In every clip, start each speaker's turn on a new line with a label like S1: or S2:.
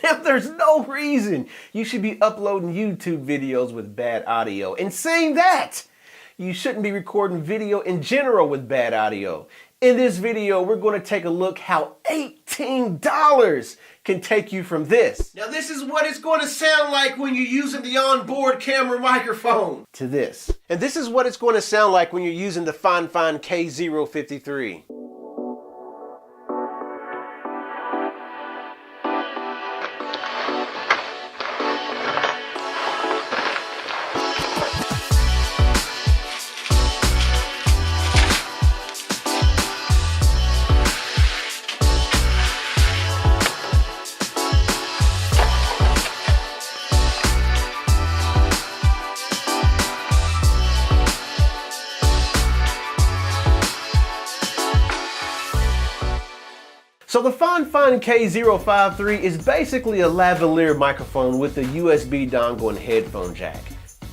S1: Now there's no reason you should be uploading YouTube videos with bad audio. And saying that, you shouldn't be recording video in general with bad audio. In this video, we're going to take a look how $18 can take you from this. Now this is what it's going to sound like when you're using the onboard camera microphone to this. And this is what it's going to sound like when you're using the Fifine K053. So the Fifine K053 is basically a lavalier microphone with a USB dongle and headphone jack.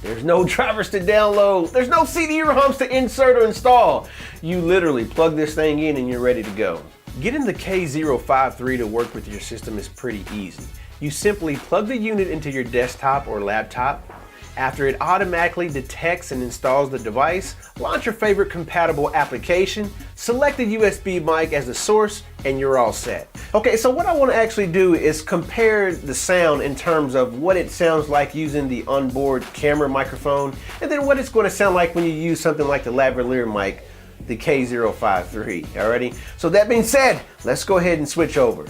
S1: There's no drivers to download, there's no CD-ROMs to insert or install. You literally plug this thing in and you're ready to go. Getting the K053 to work with your system is pretty easy. You simply plug the unit into your desktop or laptop. After it automatically detects and installs the device, launch your favorite compatible application, select the USB mic as the source, and you're all set. Okay, so what I want to actually do is compare the sound in terms of what it sounds like using the onboard camera microphone, and then what it's going to sound like when you use something like the lavalier mic, the K053, alrighty? So that being said, let's go ahead and switch over.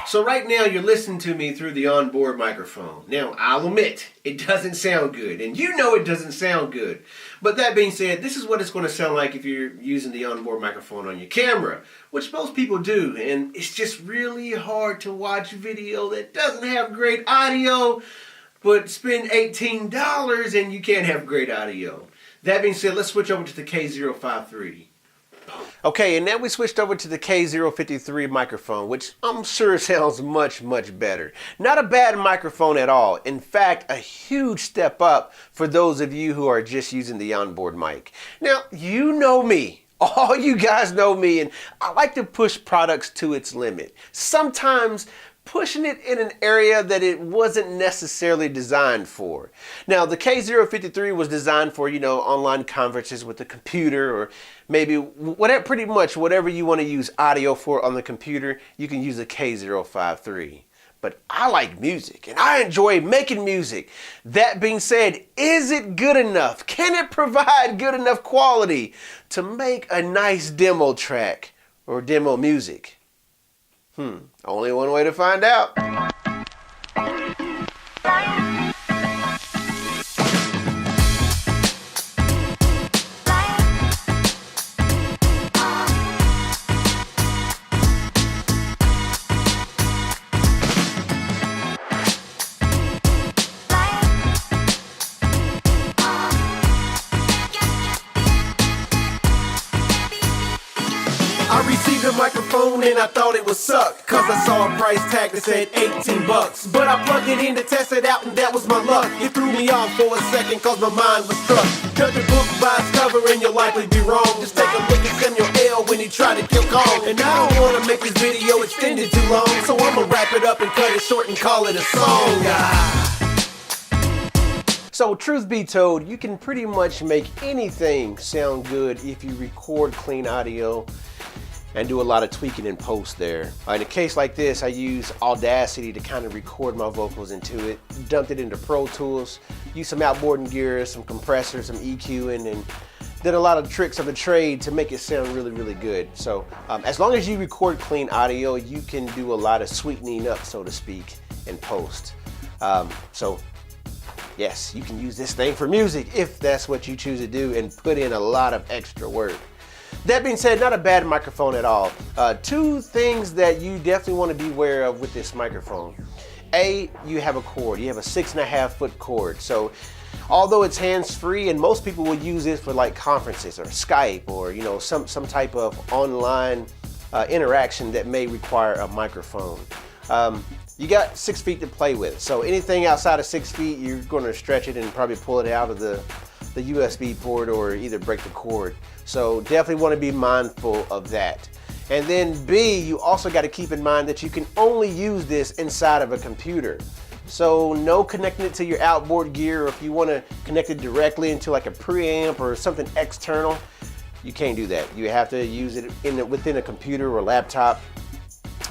S1: So right now you're listening to me through the onboard microphone. Now I'll admit, it doesn't sound good, and you know it doesn't sound good. But that being said, this is what it's going to sound like if you're using the onboard microphone on your camera, which most people do, and it's just really hard to watch video that doesn't have great audio, but spend $18 and you can't have great audio. That being said, let's switch over to the K053. Okay, and now we switched over to the K053 microphone, which I'm sure sounds much, much better. Not a bad microphone at all. In fact, a huge step up for those of you who are just using the onboard mic. Now, you know me. All you guys know me, and I like to push products to its limit. Sometimes pushing it in an area that it wasn't necessarily designed for. Now, the K053 was designed for, online conferences with the computer, or maybe whatever, pretty much whatever you want to use audio for on the computer, you can use a K053. But I like music and I enjoy making music. That being said, is it good enough? Can it provide good enough quality to make a nice demo track or demo music? Only one way to find out. I received a microphone and I thought it would suck, cause I saw a price tag that said $18. But I plugged it in to test it out and that was my luck. It threw me off for a second cause my mind was struck. Judge a book by its cover and you'll likely be wrong. Just take a look at Samuel L. when he tried to kill Kong. And I don't wanna make this video extended too long, so I'ma wrap it up and cut it short and call it a song. So truth be told, you can pretty much make anything sound good if you record clean audio and do a lot of tweaking in post there. In a case like this, I use Audacity to kind of record my vocals into it, dumped it into Pro Tools, used some outboarding gear, some compressors, some EQing, and did a lot of tricks of the trade to make it sound really, really good. So as long as you record clean audio, you can do a lot of sweetening up, so to speak, in post. So yes, you can use this thing for music if that's what you choose to do and put in a lot of extra work. That being said, not a bad microphone at all. Two things that you definitely want to be aware of with this microphone. A, you have a cord. You have a 6.5 foot cord. So although it's hands-free, and most people will use it for like conferences or Skype or some type of online interaction that may require a microphone. You got 6 feet to play with. So anything outside of 6 feet, you're going to stretch it and probably pull it out of the USB port or either break the cord. So definitely want to be mindful of that. And then B, you also got to keep in mind that you can only use this inside of a computer. So no connecting it to your outboard gear, or if you want to connect it directly into like a preamp or something external, you can't do that. You have to use it within a computer or laptop.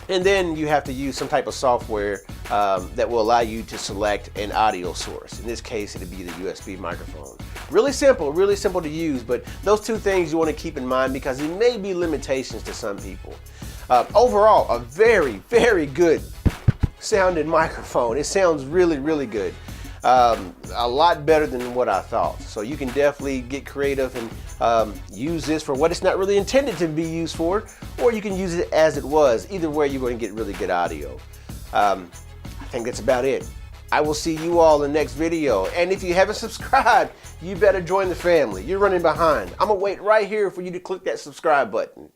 S1: And then you have to use some type of software that will allow you to select an audio source. In this case, it'd be the USB microphone. Really simple to use, but those two things you want to keep in mind because there may be limitations to some people. Overall, a very, very good sounding microphone. It sounds really, really good. A lot better than what I thought. So you can definitely get creative and use this for what it's not really intended to be used for, or you can use it as it was. Either way, you're going to get really good audio. I think that's about it. I will see you all in the next video. And if you haven't subscribed, you better join the family. You're running behind. I'm going to wait right here for you to click that subscribe button.